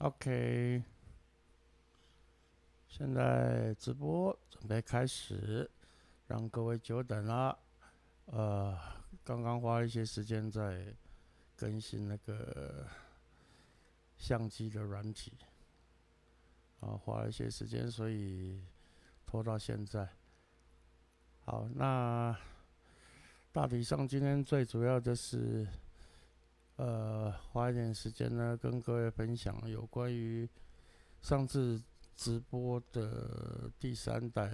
OK，现在直播准备开始，让各位久等了。呃，刚刚花了一些时间在更新那个相机的软体，花了一些时间，所以拖到现在。好，那大体上今天最主要的是，花一点时间呢，跟各位分享有关于上次直播的第三代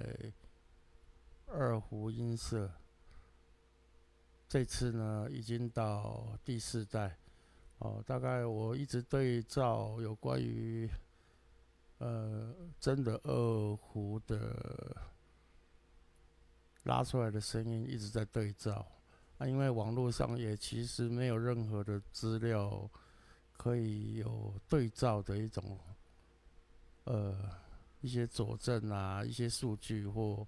二胡音色，这次呢已经到第四代。大概我一直对照有关于真的二胡的拉出来的声音一直在对照。因为网络上也其实没有任何的资料可以有对照的呃一些佐证啊，一些数据或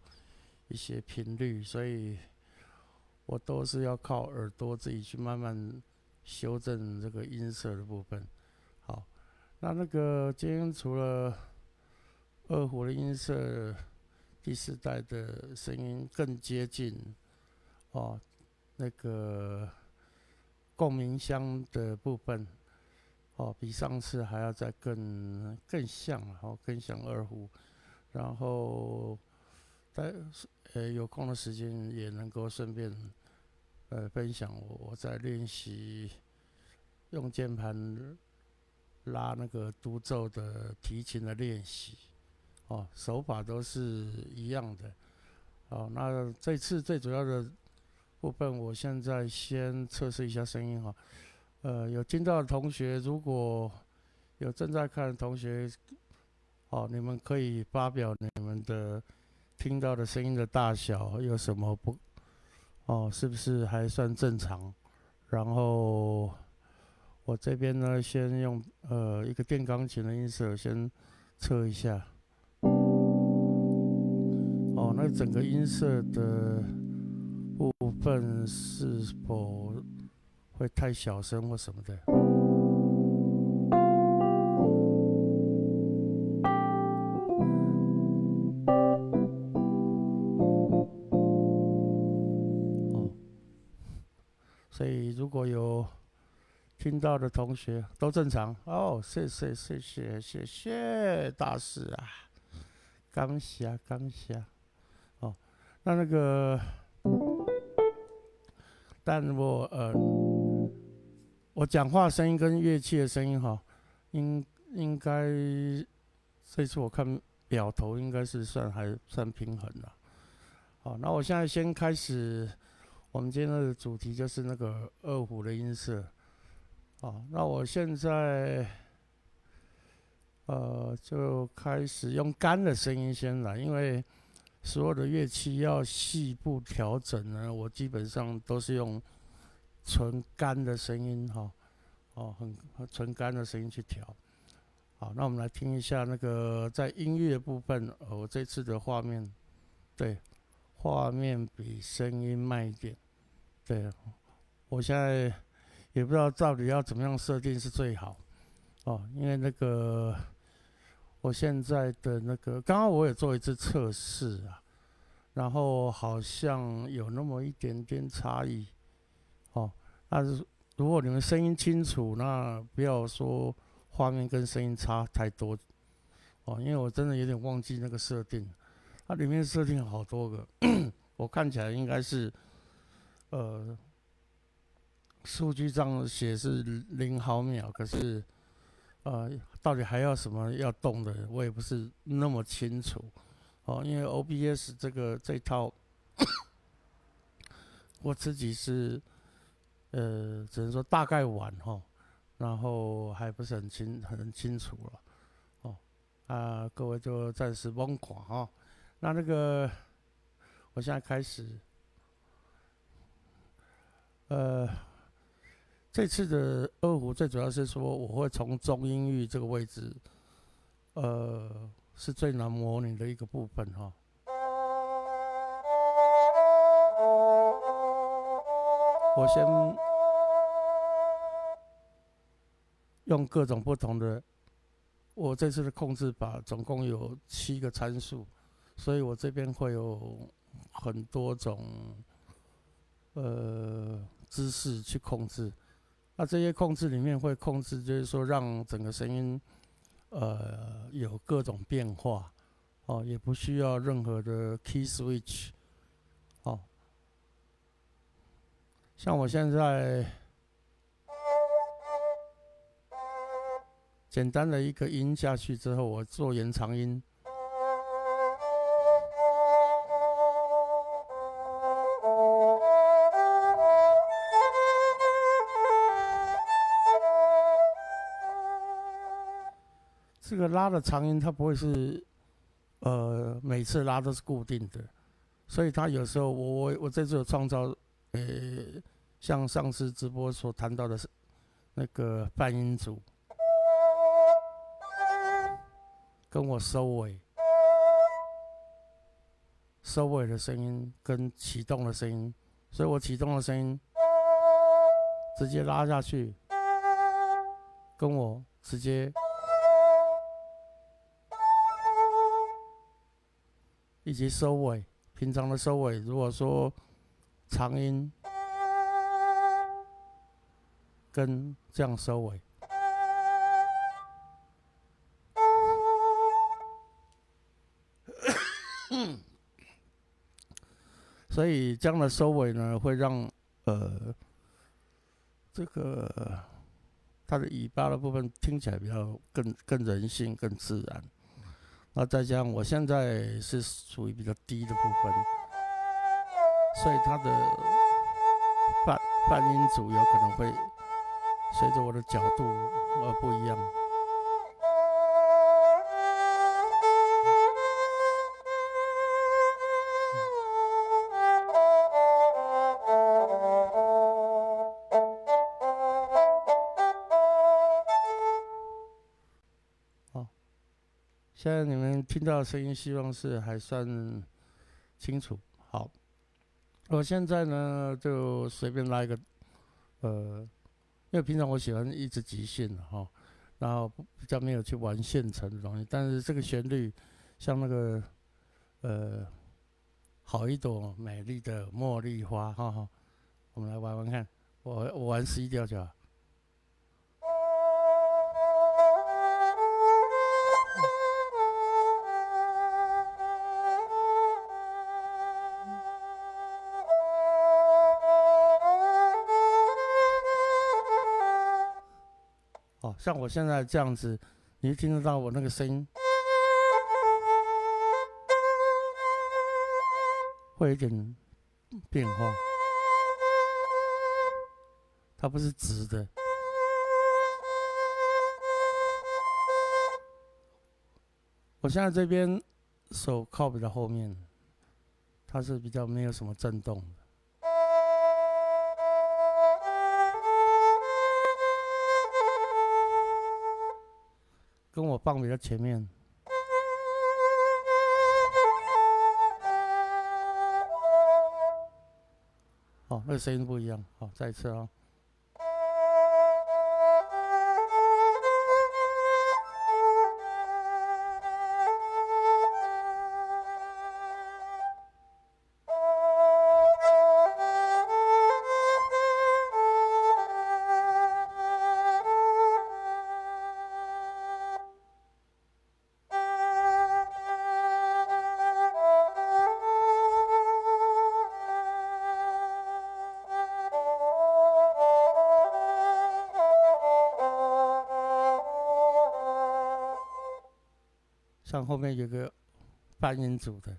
一些频率，所以我都是要靠耳朵自己去慢慢修正这个音色的部分。好，那个今天除了二胡的音色第四代的声音更接近那个共鸣箱的部分比上次还要再更像更像二胡，然后在有空的时间也能够顺便分享我在练习用键盘拉那个独奏的提琴的练习手法都是一样的。那这次最主要的部分，我现在先测试一下声音有听到的同学，如果有正在看的同学，你们可以发表你们的听到的声音的大小，有什么不是不是还算正常？然后我这边呢，先用一个电钢琴的音色先测一下。那整个音色的部分是否会太小声或什么的？所以如果有听到的同学都正常谢谢大师啊，感谢感谢那个，但我讲话声音跟乐器的声音应该这次我看表头应该是还算平衡了。好，那我现在先开始，我们今天的主题就是那个二胡的音色。那我现在就开始用干的声音先来，因为所有的乐器要细部调整呢，我基本上都是用纯干的声音很纯干的声音去调。好，那我们来听一下那个在音乐部分，我这次的画面，对，画面比声音慢一点。对，我现在也不知道到底要怎么样设定是最好因为那个我现在的那个，刚刚我也做一次测试然后好像有那么一点点差异那如果你们声音清楚，那不要说画面跟声音差太多因为我真的有点忘记那个设定，它里面设定好多个，我看起来应该是数据上写是0毫秒，可是到底还要什么要动的，我也不是那么清楚因为 OBS 这套我自己是只能说大概玩然后还不是很清楚了各位就暂时甭管那个我现在开始这次的二胡最主要是说我会从中音域这个位置是最难模拟的一个部分我先用各种不同的我这次的控制法总共有7个参数，所以我这边会有很多种姿势去控制。那这些控制里面会控制，就是说让整个声音有各种变化，哦，也不需要任何的 key switch， 哦，像我现在简单的一个音下去之后，我做延长音，这个拉的长音它不会是每次拉都是固定的，所以它有时候我这次有创造，像上次直播所谈到的是那个半音组，跟我收尾的声音跟启动的声音，所以我启动的声音直接拉下去，跟我直接以及收尾，平常的收尾，如果说长音跟这样收尾，所以这样的收尾呢，会让这个它的尾巴的部分听起来比较更人性、更自然。那再加上我现在是属于比较低的部分，所以它的半音组有可能会随着我的角度而不一样。现在你们听到的声音，希望是还算清楚。好，我现在呢就随便拉一个，因为平常我喜欢一直即兴哈，然后比较没有去玩现成的东西。但是这个旋律，像那个好一朵美丽的茉莉花，哈哈，我们来玩玩看。我玩11调就好。哦，像我现在这样子，你听得到我那个声音，会有点变化，它不是直的。我现在这边手靠比较后面，它是比较没有什么震动的。跟我放比较前面，哦，那个声音不一样。好，再一次啊、哦。像后面有个半音组的，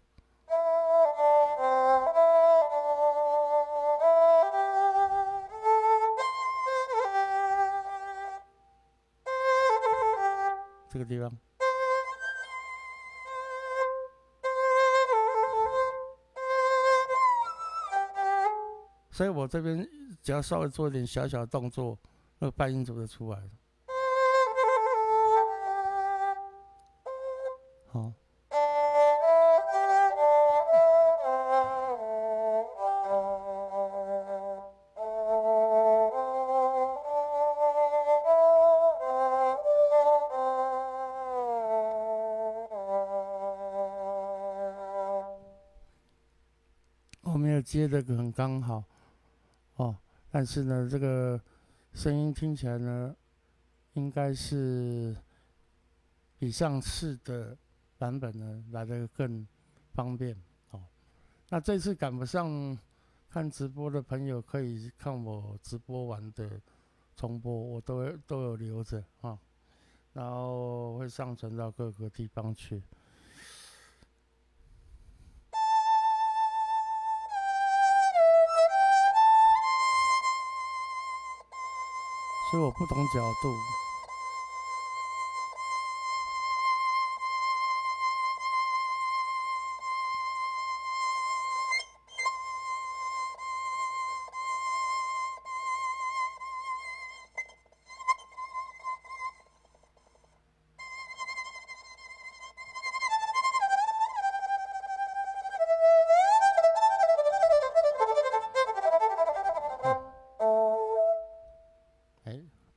这个地方，所以我这边只要稍微做一点小小的动作，那个半音组就出来了。好。接的很刚好哦，但是呢，这个声音听起来呢，应该是比上次的版本呢来得更方便哦。那这次赶不上看直播的朋友，可以看我直播完的重播，我都有留着啊，然后会上传到各个地方去。所以我不同角度。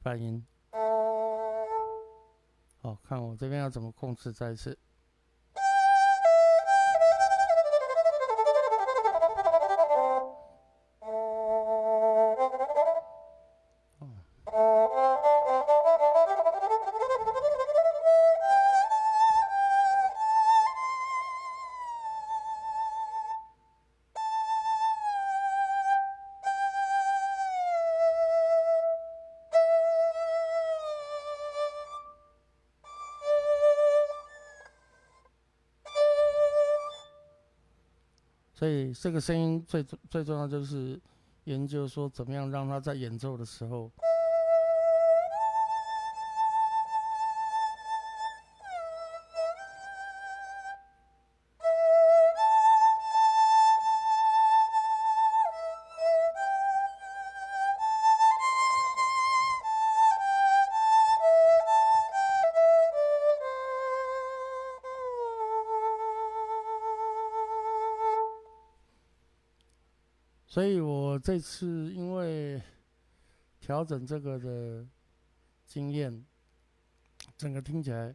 半音。好，看我这边要怎么控制，再一次。所以这个声音最重要就是研究说怎么样让它在演奏的时候，所以我这次因为调整这个的经验，整个听起来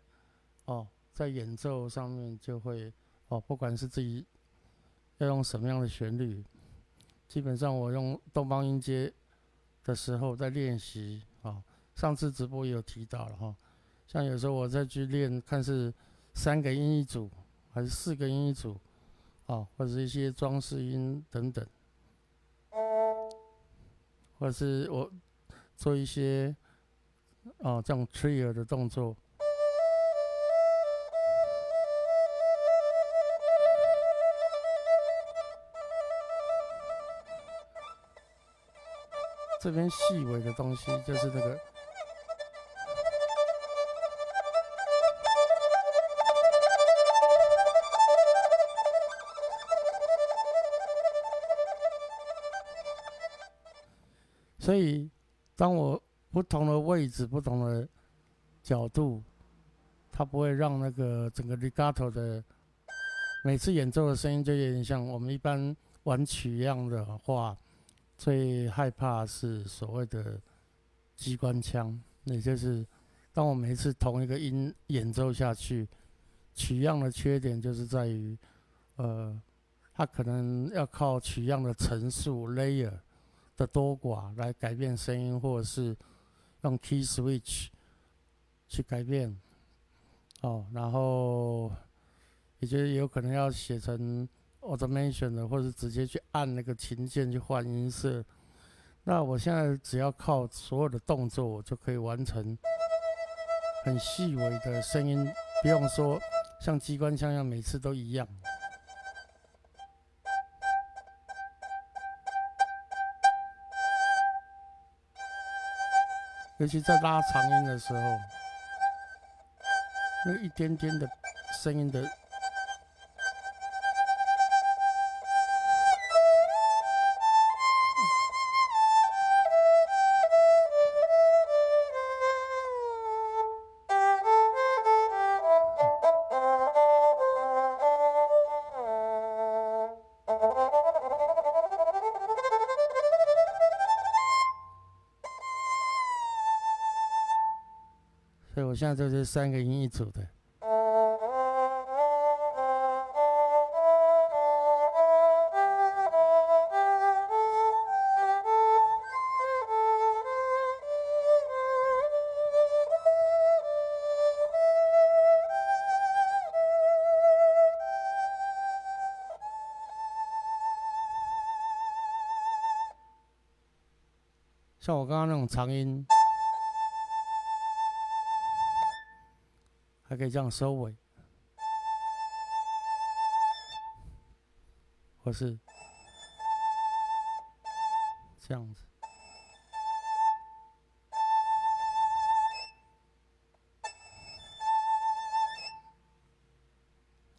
哦，在演奏上面就会哦，不管是自己要用什么样的旋律，基本上我用东方音阶的时候在练习啊，上次直播也有提到了哈，像有时候我再去练，看是3个音一组还是4个音一组啊，或者是一些装饰音等等，或者是我做一些这种 trio 的动作。这边细微的东西就是这个，所以当我不同的位置、不同的角度，它不会让那个整个 legato 的每次演奏的声音就有点像我们一般玩曲一样的话，最害怕是所谓的机关枪，也就是当我每一次同一个音演奏下去，取样的缺点就是在于，它可能要靠取样的层数 layer 的多寡来改变声音，或者是用 key switch 去改变，然后也就是有可能要写成 automation 的，或者直接去按那个琴键去换音色。那我现在只要靠所有的动作，我就可以完成很细微的声音，不用说像机关枪一样每次都一样。尤其在拉长音的时候，那一点点的声音的。所以我现在这是3个音一组的。像我刚刚那种长音，还可以这样收尾，或是这样子。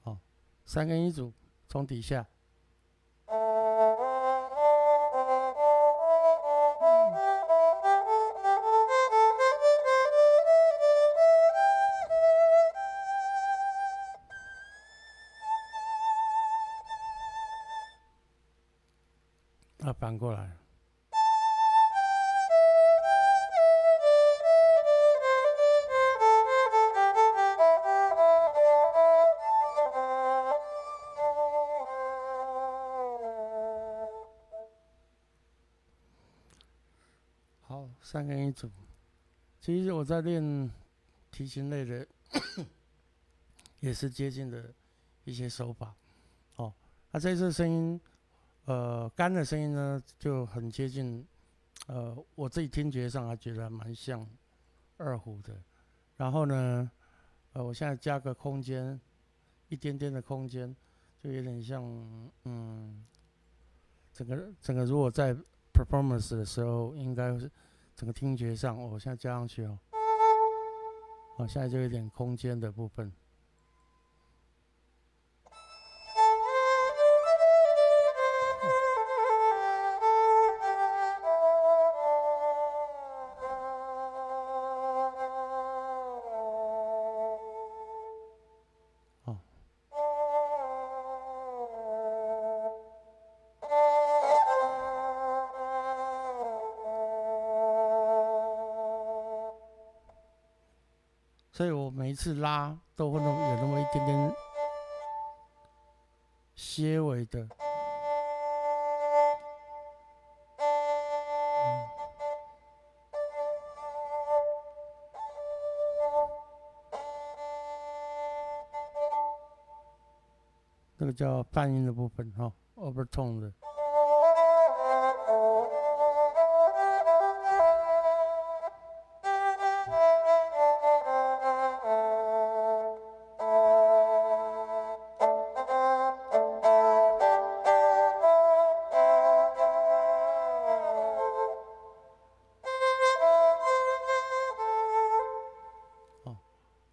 好，3根一组，从底下。反过来。好，3根一组。其实我在练提琴类的，也是接近的一些手法。哦，那这次声音，干的声音呢，就很接近，我自己听觉上还觉得蛮像二胡的。然后呢，我现在加个空间，一点点的空间，就有点像，整个如果在 performance 的时候，应该是整个听觉上，我现在加上去哦，现在就有点空间的部分。所以我每一次拉都会有那么一点点些微的，那个叫半音的部分overtone 的。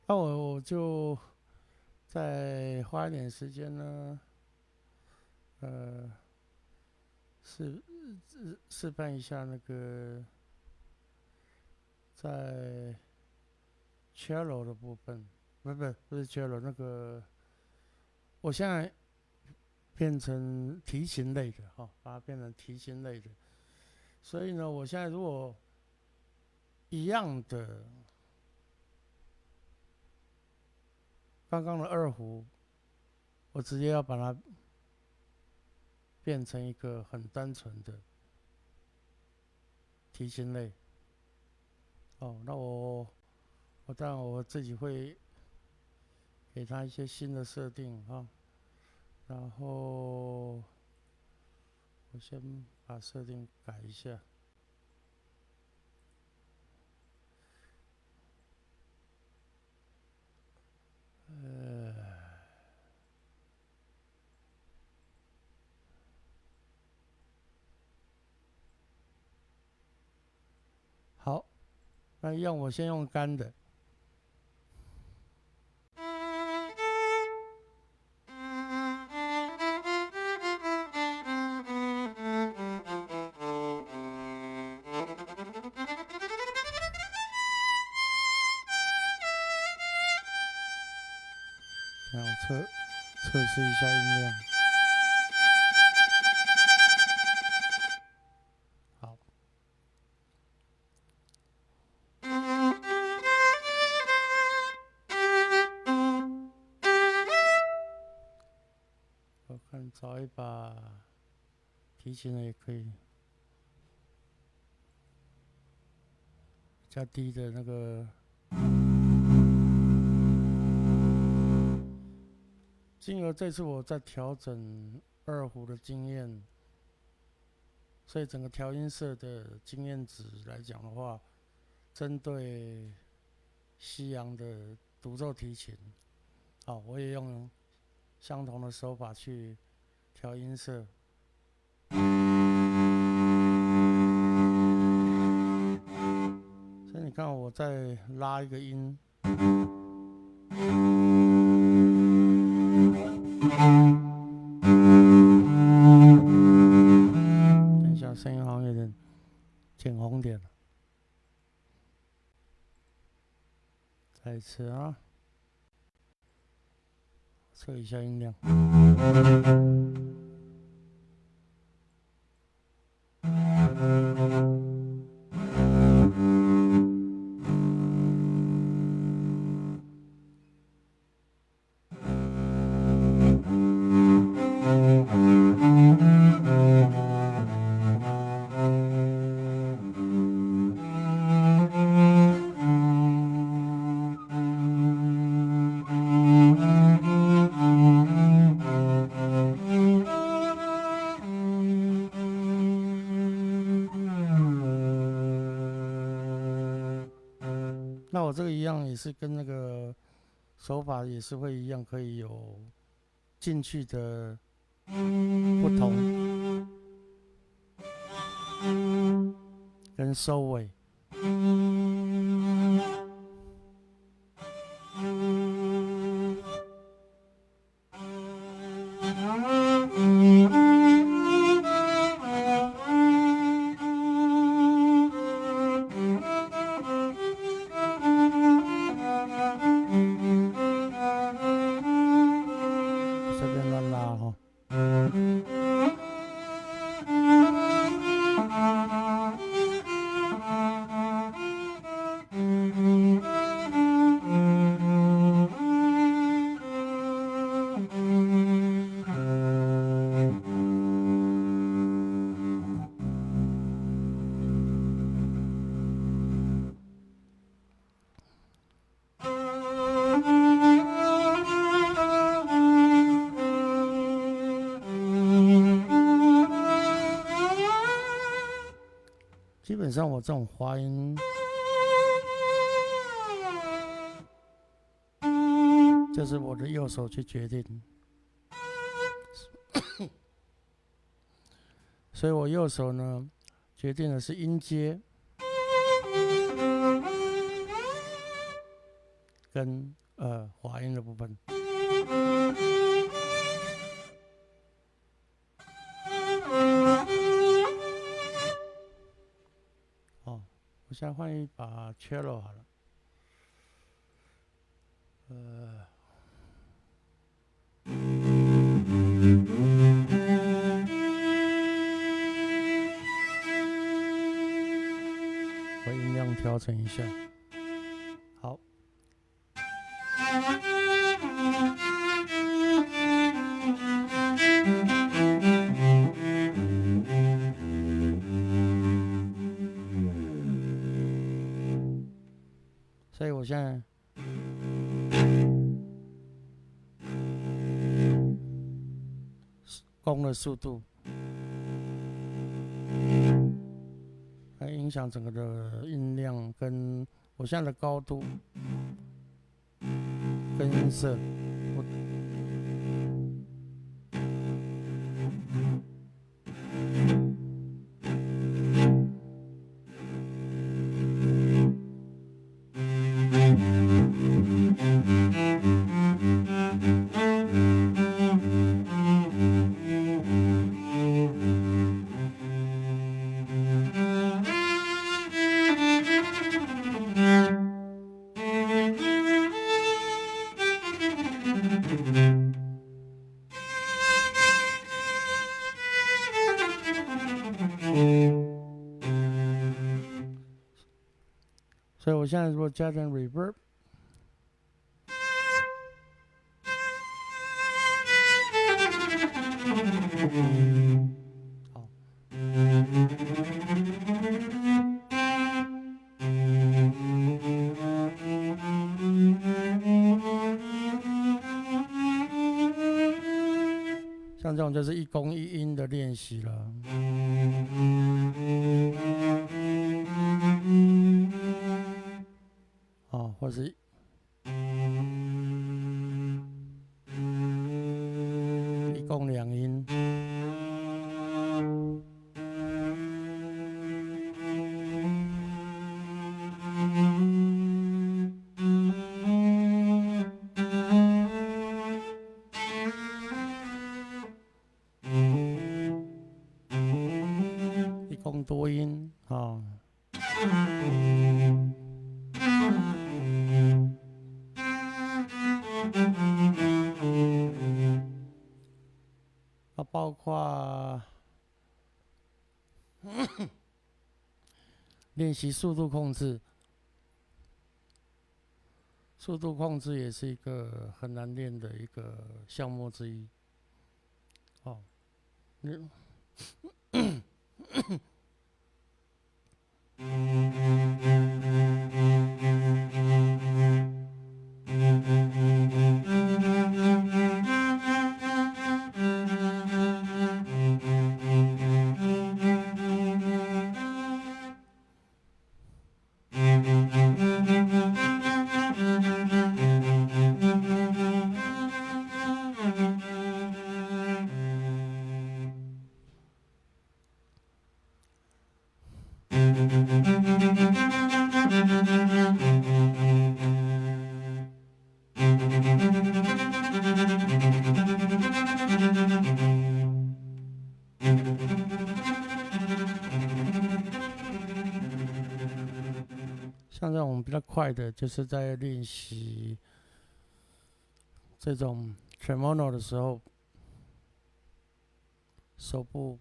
那我就再花一点时间呢，示范一下那个在 cello 的部分，不是 cello 那个，我现在变成提琴类的把它变成提琴类的。所以呢，我现在如果一样的，刚刚的二胡，我直接要把它变成一个很单纯的提琴类。那我当然我自己会给它一些新的设定然后我先把设定改一下。好，那一样我先用干的。让我测试一下音量。好，我看找一把提琴的也可以，比较低的那个。经由这次我在调整二胡的经验，所以整个调音社的经验值来讲的话，针对西洋的独奏提琴，我也用相同的手法去调音色。所以你看，我再拉一个音，等一下声音好像有点减红点了，再一次啊，测一下音量。那我这个一样也是跟那个手法也是会一样，可以有进去的不同跟收尾。随便乱拉哈。基本上我这种滑音，就是我的右手去决定，所以我右手呢决定的是音阶跟滑音的部分。我现在换一把 cello 好了。我音量调整一下。好。所以我现在弓的速度，来影响整个的音量，跟我现在的高度跟音色。所以我现在如果加点 reverb， 好，像这种就是一弓一音的练习了。共两音。一共多音啊。包括练习速度控制，速度控制也是一个很难练的一个项目之一。哦，像这种比较快的，就是在练习这种 tremolo 的时候，手部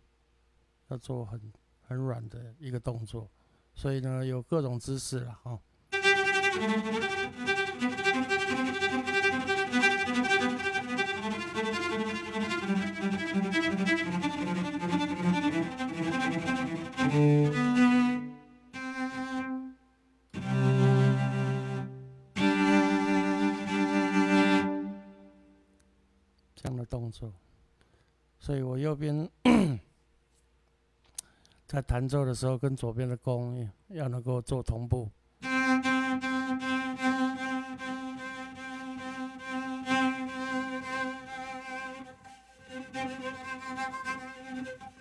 要做很软的一个动作，所以呢有各种姿势啦，哦。这样的动作，所以我右边在弹奏的时候，跟左边的弓要能够做同步。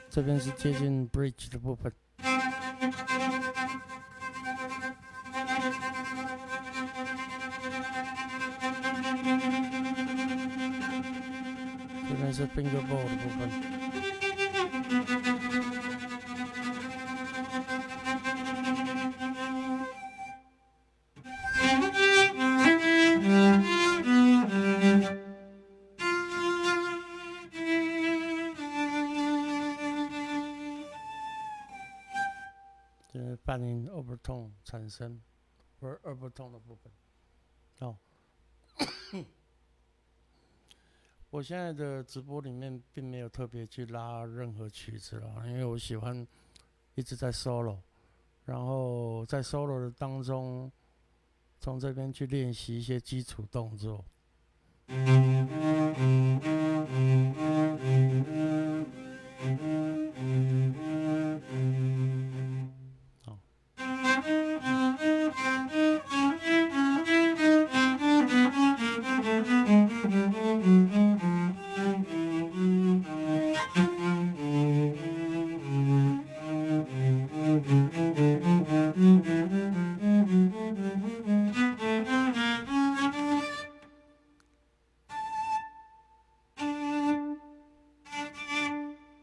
这边是接近 bridge 的部分。这边是 fingerboard 的部分。这半音 overtone 产生，或者 overtone 的部分。哦，我现在的直播里面并没有特别去拉任何曲子啦，因为我喜欢一直在 solo， 然后在 solo 的当中，从这边去练习一些基础动作。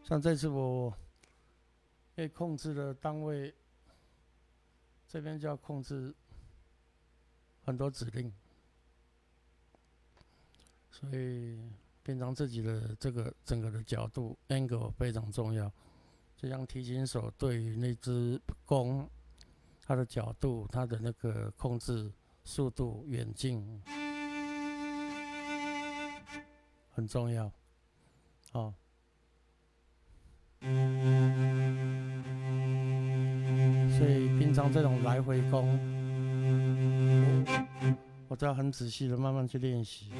像这次我可以控制的单位，这边就要控制很多指令，所以平常自己的这个整个的角度 angle 非常重要。就像提琴手对于那只弓，它的角度、它的那个控制速度、远近很重要。哦。所以平常这种来回弓，我都要很仔细的慢慢去练习。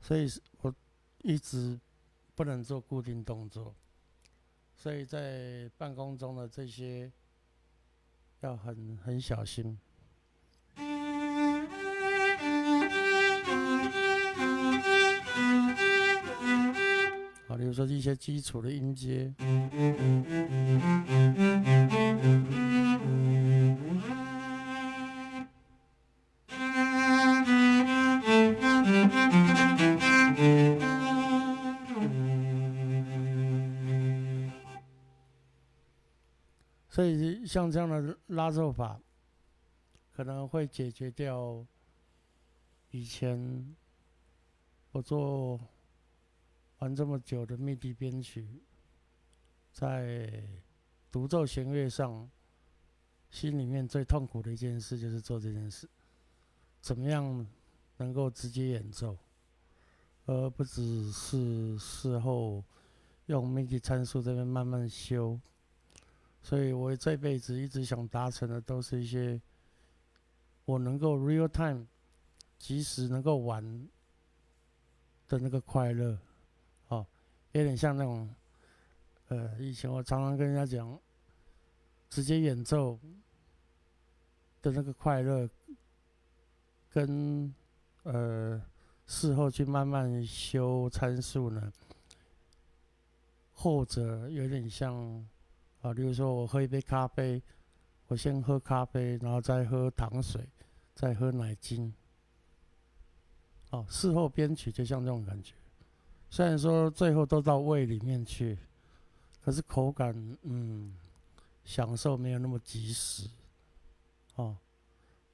所以我一直不能做固定动作，所以在办公中的这些要很小心。好，比如说一些基础的音阶。所以像这样的拉奏法，可能会解决掉以前我玩这么久的密笛编曲，在独奏弦乐上，心里面最痛苦的一件事就是做这件事，怎么样能够直接演奏，而不只是事后用 MIDI 参数这边慢慢修。所以我这辈子一直想达成的，都是一些我能够 real time 即时能够玩的那个快乐，哦，有点像那种，以前我常常跟人家讲，直接演奏的那个快乐，跟事后去慢慢修参数呢，后者有点像啊，例如说我喝一杯咖啡，我先喝咖啡，然后再喝糖水，再喝奶精，哦，事后编曲就像这种感觉。虽然说最后都到胃里面去，可是口感，享受没有那么及时，哦。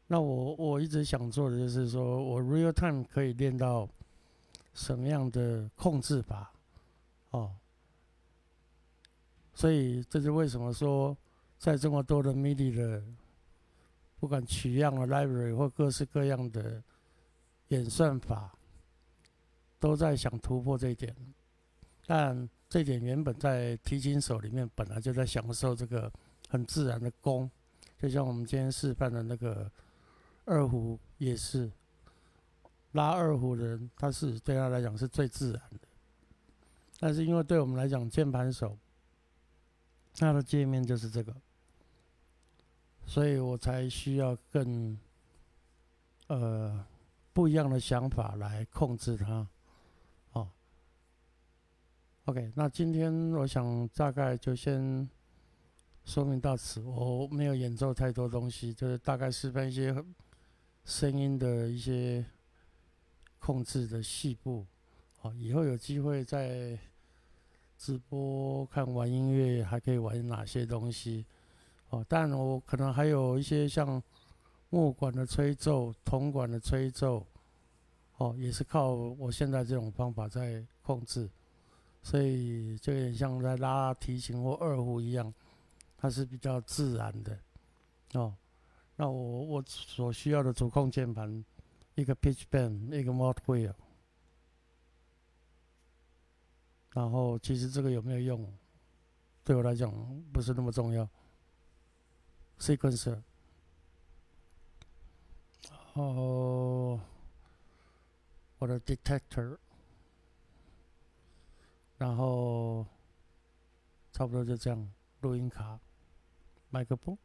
那我一直想做的就是说，我 real time 可以练到什么样的控制法，哦。所以这是为什么说，在这么多的 MIDI 的，不管取样的 library 或各式各样的演算法，都在想突破这一点。但这一点原本在提琴手里面本来就在享受这个很自然的功，就像我们今天示范的那个二胡也是，拉二胡的人，对他来讲是最自然的。但是因为对我们来讲，键盘手他的界面就是这个，所以我才需要更不一样的想法来控制它。哦，OK， 那今天我想大概就先说明到此。我没有演奏太多东西，就是大概示范一些声音的一些控制的细部。好，以后有机会再直播看玩音乐还可以玩哪些东西。哦，但我可能还有一些像木管的吹奏、铜管的吹奏，哦，也是靠我现在这种方法在控制，所以就有点像在拉提琴或二胡一样，它是比较自然的。哦，那我所需要的主控键盘，一个 pitch bend， 一个 mod wheel， 然后其实这个有没有用，对我来讲不是那么重要。sequencer， 哦，我的 detector， 然后差不多就这样，录音卡、麦克风。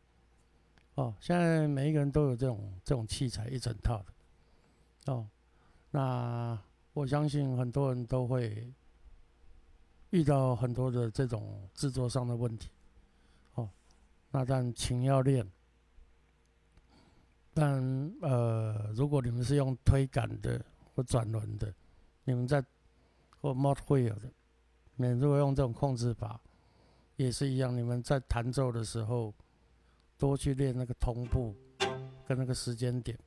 哦，现在每一个人都有这种器材一整套的。哦，那我相信很多人都会遇到很多的这种制作上的问题。哦，那但琴要练。但如果你们是用推杆的或转轮的，你们在或 mod wheel 的，你们如果用这种控制法，也是一样。你们在弹奏的时候，多去练那个同步跟那个时间点。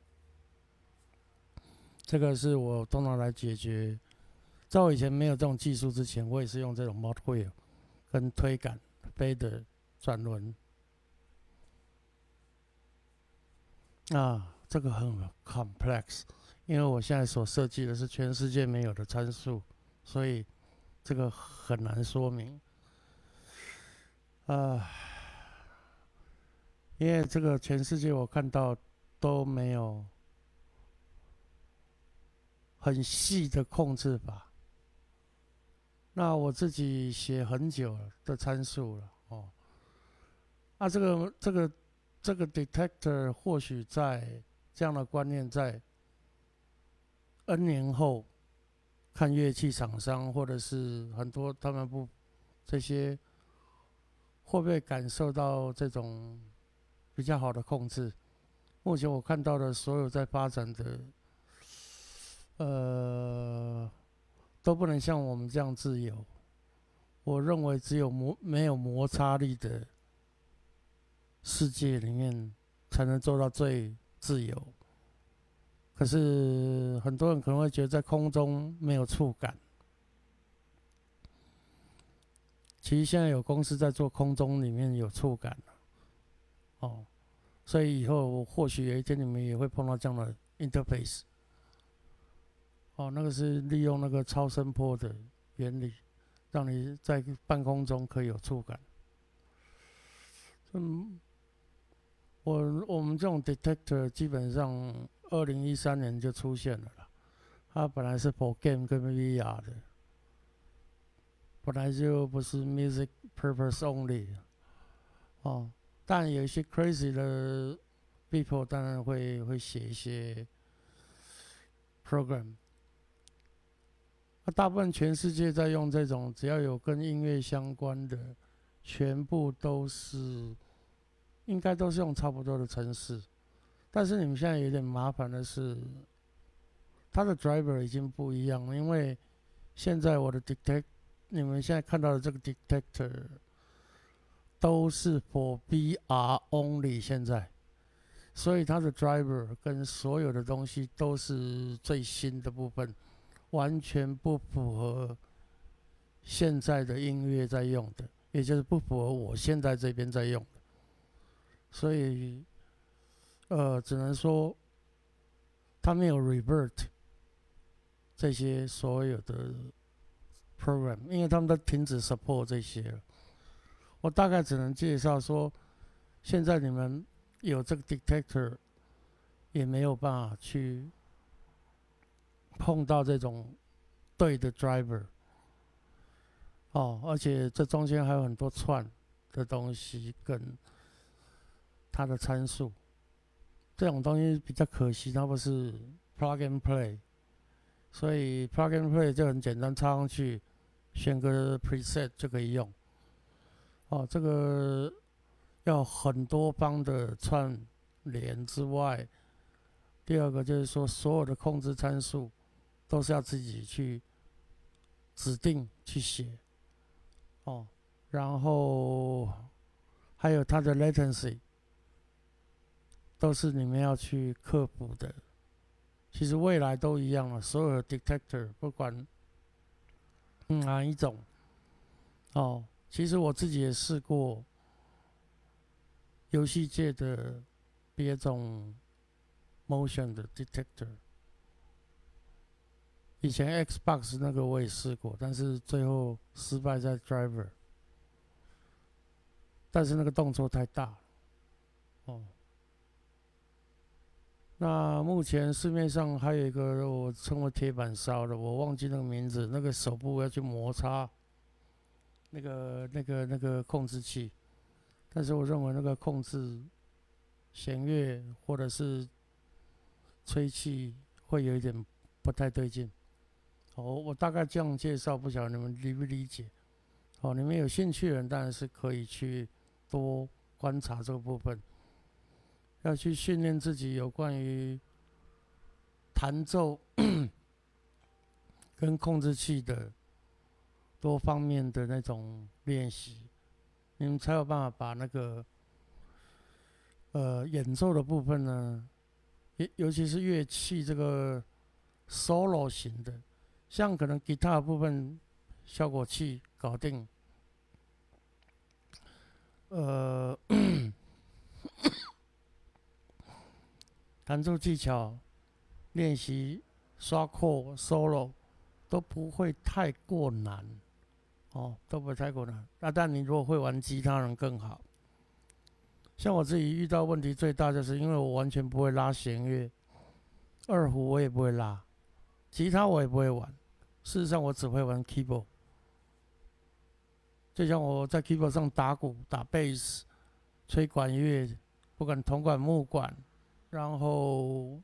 这个是我通常来解决。在我以前没有这种技术之前，我也是用这种 mod wheel 跟推杆、fader 转轮。这个很 complex， 因为我现在所设计的是全世界没有的参数，所以这个很难说明。因为这个全世界我看到都没有很细的控制法。那我自己写很久了的参数了哦。那这个 detector 或许在这样的观念在 N 年后，看乐器厂商或者是很多他们这些会不会感受到这种比较好的控制？目前我看到的所有在发展的，都不能像我们这样自由。我认为只有没有摩擦力的世界里面，才能做到最自由。可是很多人可能会觉得在空中没有触感。其实现在有公司在做空中里面有触感哦，所以以后或许有一天你们也会碰到这样的 interface。哦，那个是利用那个超声波的原理，让你在半空中可以有触感。我们这种 detector 基本上2013年就出现了啦。它本来是 for game 跟 VR 的，本来就不是 music purpose only。哦，但有一些 crazy 的 people 当然会写一些 program。大部分全世界在用这种只要有跟音乐相关的，全部应该都是用差不多的程式。但是你们现在有点麻烦的是，它的 driver 已经不一样了，因为现在我的 你们现在看到的这个 detector 都是 for VR only 现在，所以它的 driver 跟所有的东西都是最新的部分，完全不符合现在的音乐在用的，也就是不符合我现在这边在用的。所以只能说它没有 revert 这些所有的 program， 因为他们都停止 support 这些了。我大概只能介绍说，现在你们有这个 detector， 也没有办法去碰到这种对的 driver。哦，而且这中间还有很多串的东西跟它的参数，这种东西比较可惜，它不是 plug and play。所以 plug and play 就很简单，插上去，选个 preset 就可以用。哦，这个要很多方的串联之外，第二个就是说，所有的控制参数都是要自己去指定去写。哦，然后还有它的 latency 都是你们要去克服的。其实未来都一样了，所有的 detector 不管哪一种，哦，其实我自己也试过游戏界的别种 motion 的 detector。以前 Xbox 那个我也试过，但是最后失败在 driver， 但是那个动作太大了，哦。那目前市面上还有一个我称为铁板烧的，我忘记那个名字，那个手部要去摩擦那个控制器，但是我认为那个控制弦乐或者是吹气会有一点不太对劲。哦，我大概这样介绍，不晓得你们理不理解？哦，你们有兴趣的人当然是可以去多观察这个部分。要去训练自己有关于弹奏跟控制器的多方面的那种练习，你们才有办法把那个演奏的部分呢，尤其是乐器这个 solo 型的，像可能吉他的部分效果器搞定，弹奏技巧练习刷扣 solo 都不会太过难，哦，都不会太过难。但你如果会玩吉他人更好。像我自己遇到问题最大，就是因为我完全不会拉弦乐，二胡我也不会拉，吉他我也不会玩，事实上我只会玩 keyboard。就像我在 keyboard 上打鼓、打贝斯、吹管乐，不管铜管、木管，然后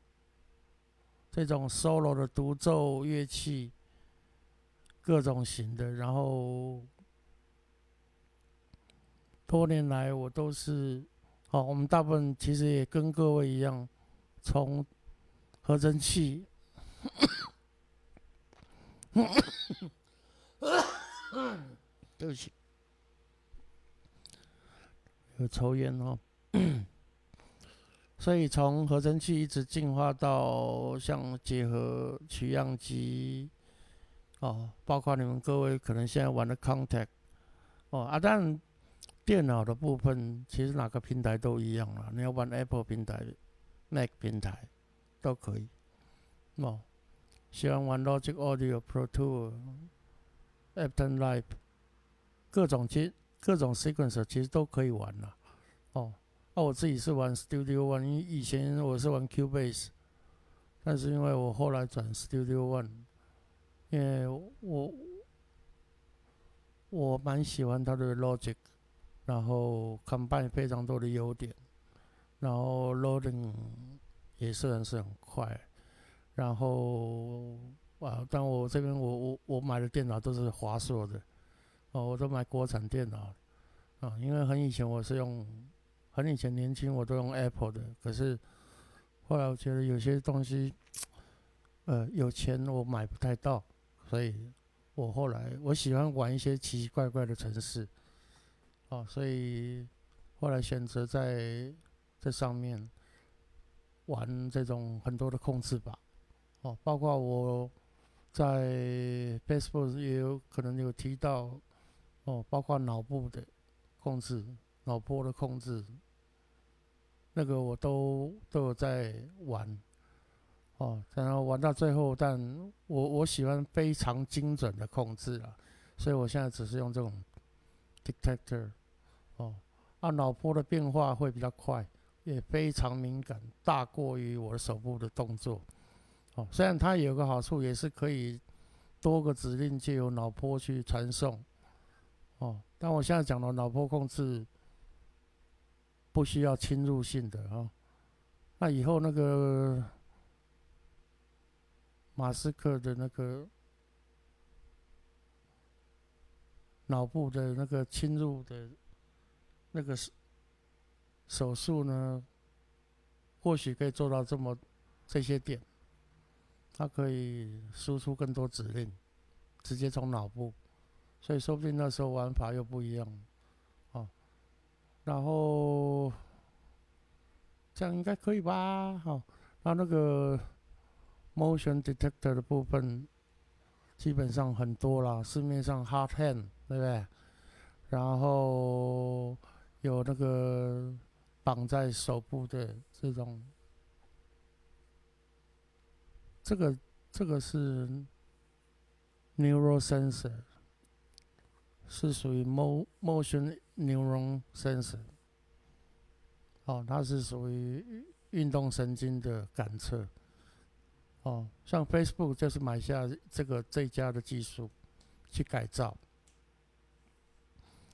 这种 solo 的独奏乐器，各种型的，然后多年来我都是，我们大部分其实也跟各位一样，从合成器，对不起，有抽烟哦。所以从合成器一直进化到像结合取样机，包括你们各位可能现在玩的 Contact，当然电脑的部分其实哪个平台都一样啦，你要玩 Apple 平台、Mac 平台都可以。喜欢玩 Logic Audio、Pro Tool、Ableton Live，各种 sequencer 其实都可以玩啦。我自己是玩 Studio One， 因为以前我是玩 Cubase， 但是因为我后来转 Studio One， 因为我蛮喜欢它的 Logic， 然后 Combine 非常多的优点，然后 Loading 也算是很快，然后但我这边我买的电脑都是华硕的，我都买国产电脑，因为很以前我是用。很以前年轻我都用 Apple 的，可是后来我觉得有些东西，有钱我买不太到，所以我后来我喜欢玩一些奇奇怪怪的程式，所以后来选择在这上面玩这种很多的控制吧，包括我在 Facebook 也有可能有提到，包括脑部的控制。脑波的控制，那个我都有在玩，然后玩到最后，但我喜欢非常精准的控制啦，所以我现在只是用这种 detector，脑波的变化会比较快，也非常敏感，大过于我的手部的动作，虽然它有个好处，也是可以多个指令借由脑波去传送，但我现在讲的脑波控制。不需要侵入性的那以后那个马斯克的那个脑部的那个侵入的那个手术呢，或许可以做到这些点，它可以输出更多指令，直接从脑部，所以说不定那时候玩法又不一样，然后这样应该可以吧？然后那个 motion detector 的部分基本上很多啦，市面上 hard hand 对不对？然后有那个绑在手部的这种，这个是 neural sensor， 是属于 motion neuron sensor。它是属于运动神经的感测。像 Facebook 就是买下这一家的技术去改造，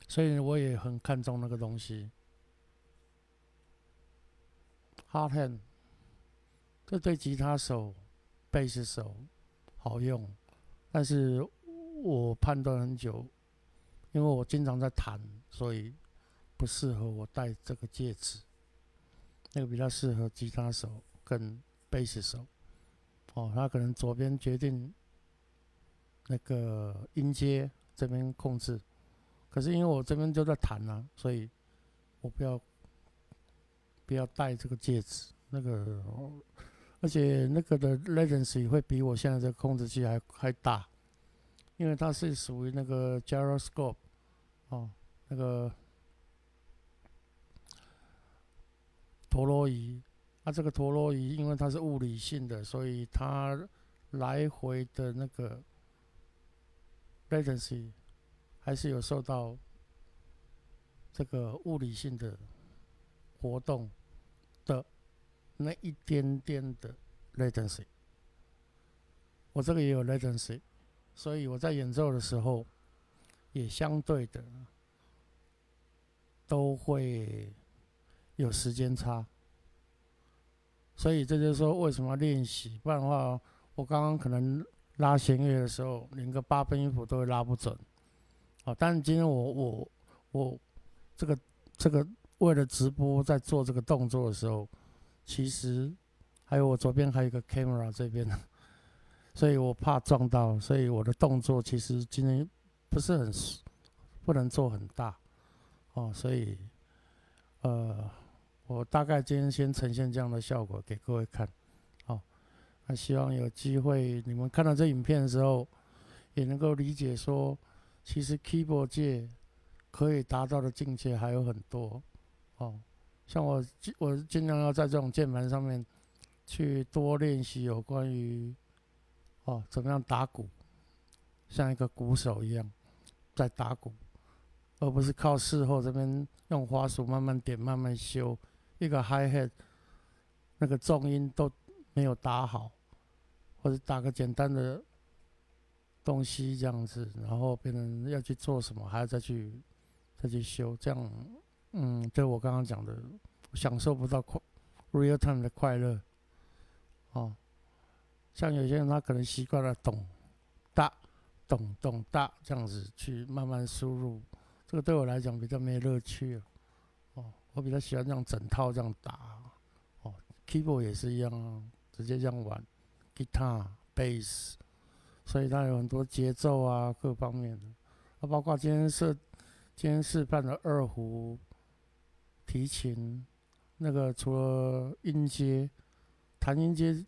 所以我也很看重那个东西。Hard hand， 这对吉他手、贝斯手好用，但是我判断很久，因为我经常在弹，所以不适合我戴这个戒指。那个比较适合吉他手跟贝斯手，他可能左边决定那个音阶这边控制，可是因为我这边就在弹啊，所以我不要戴这个戒指，那个而且那个的 latency 会比我现在这个控制器还大，因为它是属于那个 gyroscope，那个陀螺仪，这个陀螺仪因为它是物理性的，所以它来回的那个 latency 还是有受到这个物理性的活动的那一点点的 latency。我这个也有 latency，所以我在演奏的时候也相对的都会有时间差。所以这就是说为什么要练习，不然的话，我刚刚可能拉弦乐的时候，连个8分音符都会拉不准。但是今天我这个为了直播在做这个动作的时候，其实还有我左边还有一个 camera 这边，所以我怕撞到，所以我的动作其实今天不是很不能做很大所以我大概今天先呈现这样的效果给各位看。那希望有机会你们看到这影片的时候，也能够理解说，其实 keyboard 界可以达到的境界还有很多像我尽量要在这种键盘上面去多练习有关于怎么样打鼓，像一个鼓手一样在打鼓，而不是靠事后这边用滑鼠慢慢点慢慢修，一个 hi hat 那个重音都没有打好，或者打个简单的东西这样子，然后别人要去做什么，还要再去修，这样对我刚刚讲的，享受不到real time 的快乐像有些人他可能习惯了咚大咚咚大这样子去慢慢输入，这个对我来讲比较没乐趣我比较喜欢这样整套这样打keyboard 也是一样直接这样玩 guitar、bass， 所以它有很多节奏各方面的包括今天示范的二胡、提琴，那个除了音阶、弹音阶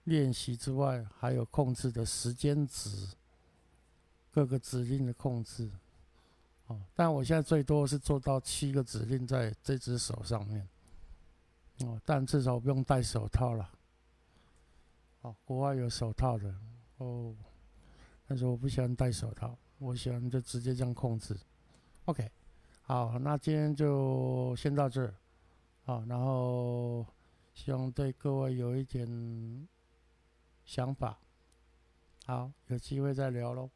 练习之外，还有控制的时间值，各个指令的控制但我现在最多是做到7个指令在这只手上面但至少不用戴手套了国外有手套的但是我不喜欢戴手套，我喜欢就直接这样控制。OK， 好，那今天就先到这儿然后希望对各位有一点想法。好，有机会再聊咯。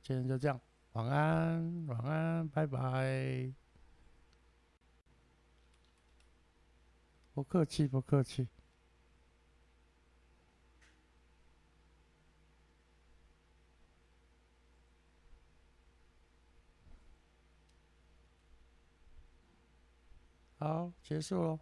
今天就这样，晚安，晚安，拜拜。不客气，不客气。好，结束咯。